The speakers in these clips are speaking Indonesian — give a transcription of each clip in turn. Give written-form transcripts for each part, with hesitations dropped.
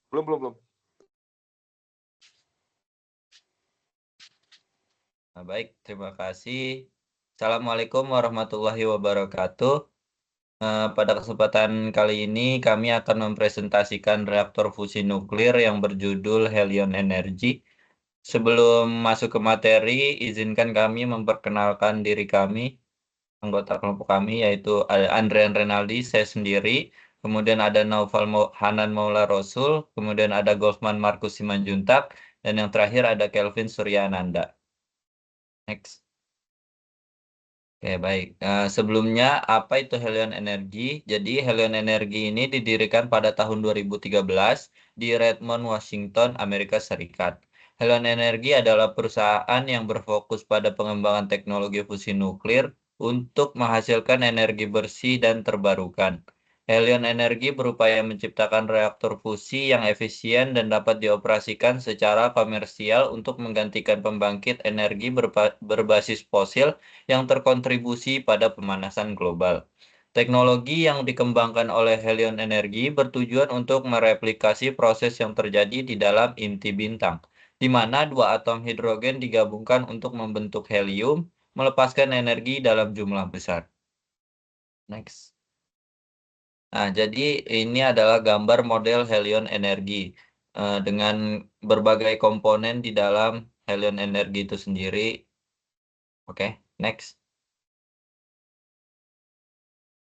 Belum belum belum. Nah, baik, terima kasih. Assalamualaikum warahmatullahi wabarakatuh. Pada kesempatan kali ini kami akan mempresentasikan reaktor fusi nuklir yang berjudul Helion Energy. Sebelum masuk ke materi, izinkan kami memperkenalkan diri kami, anggota kelompok kami, yaitu ada Andrian Renaldi, saya sendiri, kemudian ada Naufal Hanan Maula Rasul, kemudian ada Golfman Markus Simanjuntak, dan yang terakhir ada Kelvin Suryananda. Next. Oke, baik. Sebelumnya, apa itu Helion Energy? Jadi, Helion Energy ini didirikan pada tahun 2013 di Redmond, Washington, Amerika Serikat. Helion Energy adalah perusahaan yang berfokus pada pengembangan teknologi fusi nuklir untuk menghasilkan energi bersih dan terbarukan. Helion Energy berupaya menciptakan reaktor fusi yang efisien dan dapat dioperasikan secara komersial untuk menggantikan pembangkit energi berbasis fosil yang terkontribusi pada pemanasan global. Teknologi yang dikembangkan oleh Helion Energy bertujuan untuk mereplikasi proses yang terjadi di dalam inti bintang, di mana dua atom hidrogen digabungkan untuk membentuk helium, melepaskan energi dalam jumlah besar. Next. Nah, jadi ini adalah gambar model Helion Energy dengan berbagai komponen di dalam Helion Energy itu sendiri. Oke, next.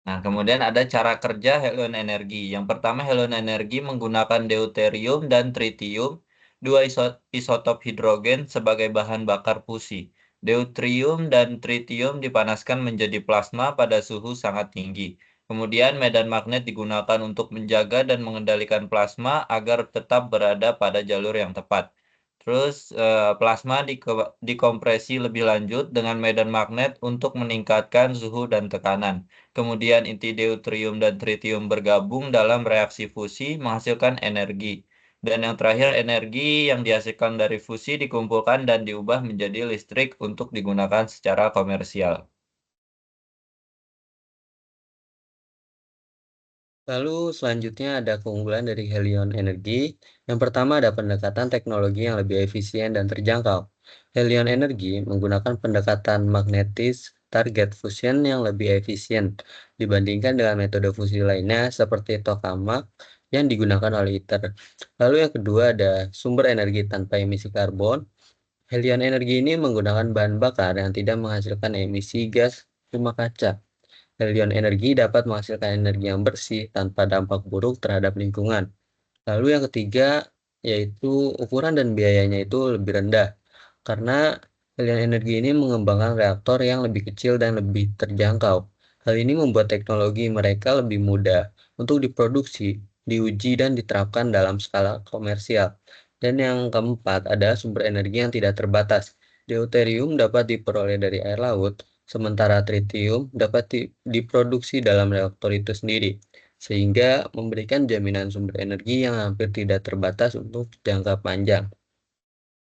Nah, kemudian ada cara kerja Helion Energy. Yang pertama, Helion Energy menggunakan deuterium dan tritium, dua isotop hidrogen sebagai bahan bakar fusi. Deuterium dan tritium dipanaskan menjadi plasma pada suhu sangat tinggi. Kemudian medan magnet digunakan untuk menjaga dan mengendalikan plasma agar tetap berada pada jalur yang tepat. Terus plasma dikompresi lebih lanjut dengan medan magnet untuk meningkatkan suhu dan tekanan. Kemudian inti deuterium dan tritium bergabung dalam reaksi fusi menghasilkan energi. Dan yang terakhir, energi yang dihasilkan dari fusi dikumpulkan dan diubah menjadi listrik untuk digunakan secara komersial. Lalu selanjutnya ada keunggulan dari Helion Energy. Yang pertama ada pendekatan teknologi yang lebih efisien dan terjangkau. Helion Energy menggunakan pendekatan magnetis target fusion yang lebih efisien dibandingkan dengan metode fusi lainnya seperti tokamak yang digunakan oleh ITER. Lalu yang kedua ada sumber energi tanpa emisi karbon. Helion Energy ini menggunakan bahan bakar yang tidak menghasilkan emisi gas rumah kaca. Helion Energy dapat menghasilkan energi yang bersih tanpa dampak buruk terhadap lingkungan. Lalu yang ketiga, yaitu ukuran dan biayanya itu lebih rendah. Karena Helion Energy ini mengembangkan reaktor yang lebih kecil dan lebih terjangkau. Hal ini membuat teknologi mereka lebih mudah untuk diproduksi, diuji, dan diterapkan dalam skala komersial. Dan yang keempat, ada sumber energi yang tidak terbatas. Deuterium dapat diperoleh dari air laut, sementara tritium dapat diproduksi dalam reaktor itu sendiri, sehingga memberikan jaminan sumber energi yang hampir tidak terbatas untuk jangka panjang.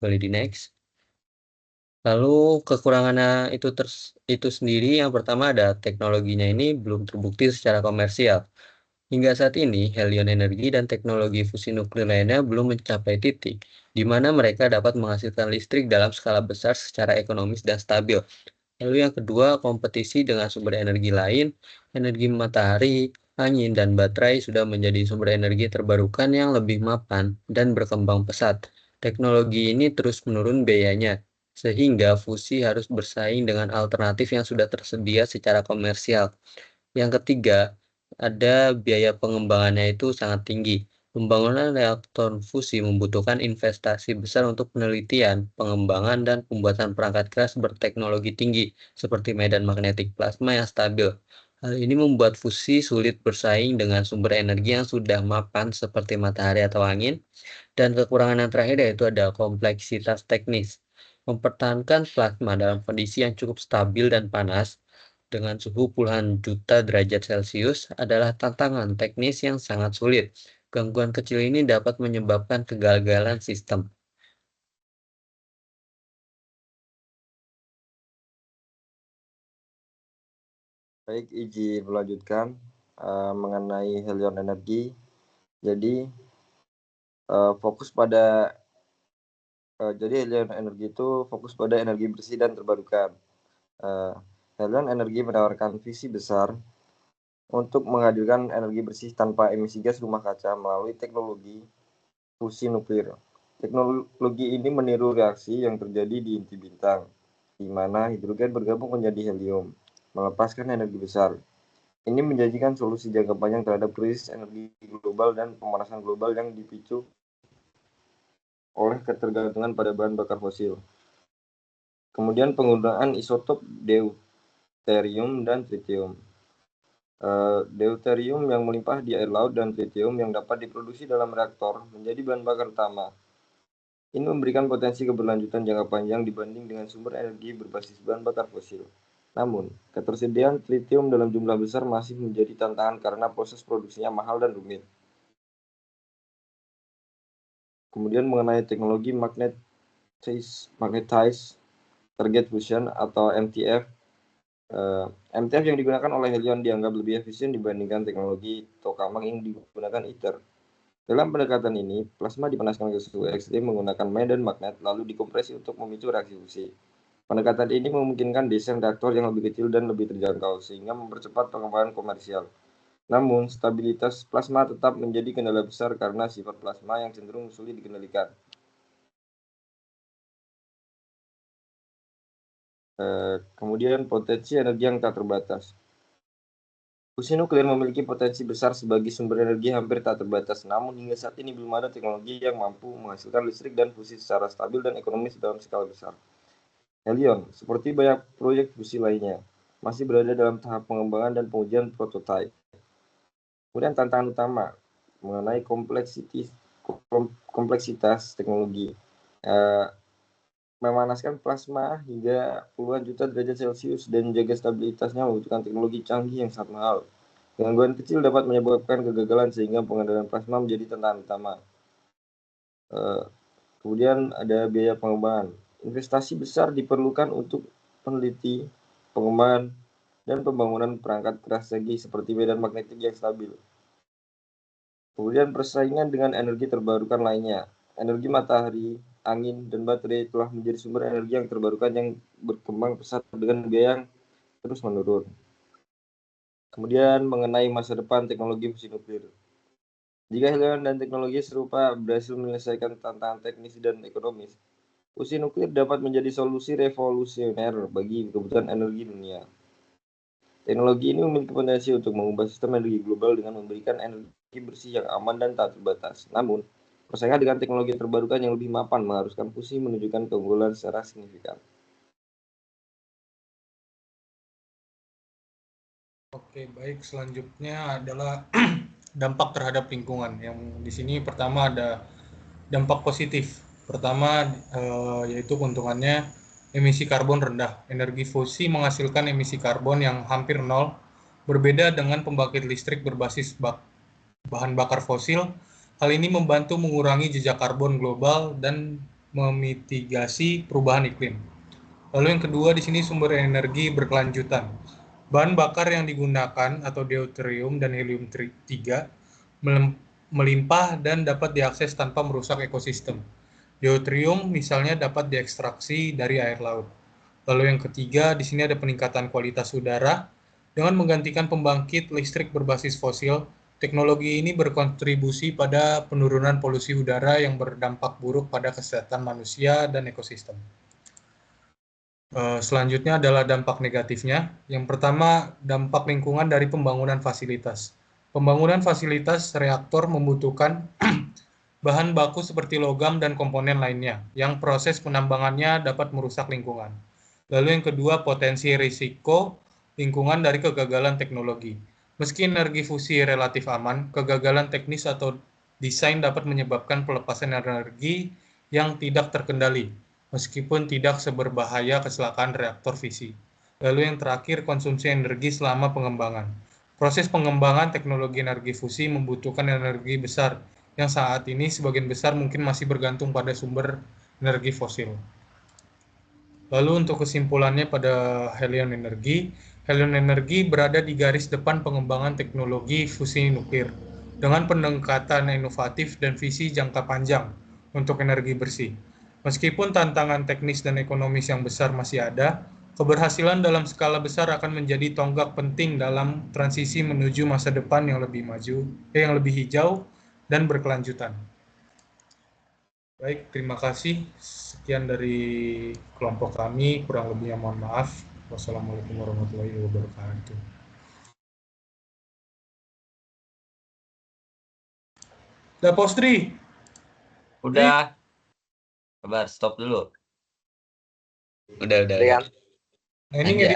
Boleh di next. Lalu kekurangannya itu sendiri, yang pertama ada teknologinya ini belum terbukti secara komersial. Hingga saat ini, Helion Energy dan teknologi fusi nuklir lainnya belum mencapai titik di mana mereka dapat menghasilkan listrik dalam skala besar secara ekonomis dan stabil. Lalu yang kedua, kompetisi dengan sumber energi lain, energi matahari, angin, dan baterai sudah menjadi sumber energi terbarukan yang lebih mapan dan berkembang pesat. Teknologi ini terus menurun biayanya, sehingga fusi harus bersaing dengan alternatif yang sudah tersedia secara komersial. Yang ketiga, ada biaya pengembangannya itu sangat tinggi. Pembangunan reaktor fusi membutuhkan investasi besar untuk penelitian, pengembangan, dan pembuatan perangkat keras berteknologi tinggi, seperti medan magnetik plasma yang stabil. Hal ini membuat fusi sulit bersaing dengan sumber energi yang sudah mapan seperti matahari atau angin. Dan kekurangan yang terakhir yaitu ada kompleksitas teknis. Mempertahankan plasma dalam kondisi yang cukup stabil dan panas dengan suhu puluhan juta derajat Celcius adalah tantangan teknis yang sangat sulit. Gangguan kecil ini dapat menyebabkan kegagalan sistem. Baik, izin melanjutkan mengenai Helion Energy. Jadi fokus pada jadi Helion Energi itu fokus pada energi bersih dan terbarukan. Helion Energi menawarkan visi besar untuk menghadirkan energi bersih tanpa emisi gas rumah kaca melalui teknologi fusi nuklir. Teknologi ini meniru reaksi yang terjadi di inti bintang, di mana hidrogen bergabung menjadi helium, melepaskan energi besar. Ini menjanjikan solusi jangka panjang terhadap krisis energi global dan pemanasan global yang dipicu oleh ketergantungan pada bahan bakar fosil. Kemudian penggunaan isotop deuterium dan tritium. Deuterium yang melimpah di air laut dan tritium yang dapat diproduksi dalam reaktor menjadi bahan bakar utama. Ini memberikan potensi keberlanjutan jangka panjang dibanding dengan sumber energi berbasis bahan bakar fosil. Namun, ketersediaan tritium dalam jumlah besar masih menjadi tantangan karena proses produksinya mahal dan rumit. Kemudian mengenai teknologi magnetized target fusion atau MTF. MTF yang digunakan oleh Helion dianggap lebih efisien dibandingkan teknologi tokamak yang digunakan ITER. Dalam pendekatan ini, plasma dipanaskan ke suhu ekstrim menggunakan medan magnet lalu dikompresi untuk memicu reaksi fusi. Pendekatan ini memungkinkan desain reaktor yang lebih kecil dan lebih terjangkau sehingga mempercepat pengembangan komersial. Namun, stabilitas plasma tetap menjadi kendala besar karena sifat plasma yang cenderung sulit dikendalikan. Kemudian potensi energi yang tak terbatas. Fusi nuklir memiliki potensi besar sebagai sumber energi hampir tak terbatas, namun hingga saat ini belum ada teknologi yang mampu menghasilkan listrik dan fusi secara stabil dan ekonomis dalam skala besar. Helion, seperti banyak proyek fusi lainnya, masih berada dalam tahap pengembangan dan pengujian prototipe. Kemudian tantangan utama mengenai kompleksitas teknologi. Memanaskan plasma hingga puluhan juta derajat Celcius dan menjaga stabilitasnya membutuhkan teknologi canggih yang sangat mahal. Gangguan kecil dapat menyebabkan kegagalan sehingga pengendalian plasma menjadi tantangan utama. Kemudian ada biaya pengembangan. Investasi besar diperlukan untuk peneliti, pengembangan, dan pembangunan perangkat keras strategis seperti medan magnetik yang stabil. Kemudian persaingan dengan energi terbarukan lainnya. Energi matahari, angin, dan baterai telah menjadi sumber energi yang terbarukan yang berkembang pesat dengan biaya yang terus menurun. Kemudian mengenai masa depan teknologi fusi nuklir. Jika Helion dan teknologi serupa berhasil menyelesaikan tantangan teknis dan ekonomis, fusi nuklir dapat menjadi solusi revolusioner bagi kebutuhan energi dunia. Teknologi ini memiliki potensi untuk mengubah sistem energi global dengan memberikan energi bersih yang aman dan tak terbatas. Namun, persaingan dengan teknologi terbarukan yang lebih mapan mengharuskan fusi menunjukkan keunggulan secara signifikan. Oke, baik. Selanjutnya adalah dampak terhadap lingkungan. Yang di sini pertama ada dampak positif. Pertama yaitu keuntungannya emisi karbon rendah. Energi fusi menghasilkan emisi karbon yang hampir nol, berbeda dengan pembangkit listrik berbasis bahan bakar fosil. Hal ini membantu mengurangi jejak karbon global dan memitigasi perubahan iklim. Lalu yang kedua di sini sumber energi berkelanjutan. Bahan bakar yang digunakan atau deuterium dan helium-3 melimpah dan dapat diakses tanpa merusak ekosistem. Deuterium misalnya dapat diekstraksi dari air laut. Lalu yang ketiga di sini ada peningkatan kualitas udara. Dengan menggantikan pembangkit listrik berbasis fosil, teknologi ini berkontribusi pada penurunan polusi udara yang berdampak buruk pada kesehatan manusia dan ekosistem. Selanjutnya adalah dampak negatifnya. Yang pertama, dampak lingkungan dari pembangunan fasilitas. Pembangunan fasilitas reaktor membutuhkan bahan baku seperti logam dan komponen lainnya, yang proses penambangannya dapat merusak lingkungan. Lalu yang kedua, potensi risiko lingkungan dari kegagalan teknologi. Meski energi fusi relatif aman, kegagalan teknis atau desain dapat menyebabkan pelepasan energi yang tidak terkendali, meskipun tidak seberbahaya kecelakaan reaktor fisi. Lalu yang terakhir, konsumsi energi selama pengembangan. Proses pengembangan teknologi energi fusi membutuhkan energi besar, yang saat ini sebagian besar mungkin masih bergantung pada sumber energi fosil. Lalu untuk kesimpulannya pada Helion Energi berada di garis depan pengembangan teknologi fusi nuklir. dengan pendekatan inovatif dan visi jangka panjang untuk energi bersih. Meskipun tantangan teknis dan ekonomis yang besar masih ada, keberhasilan dalam skala besar akan menjadi tonggak penting dalam transisi menuju masa depan yang lebih yang lebih hijau dan berkelanjutan. Baik, terima kasih. Sekian dari kelompok kami, kurang lebihnya mohon maaf. Wassalamualaikum warahmatullahi wabarakatuh. Udah, Postri? Udah. Sabar, stop dulu. Udah. Kan? Nah, ini Aja. ngedit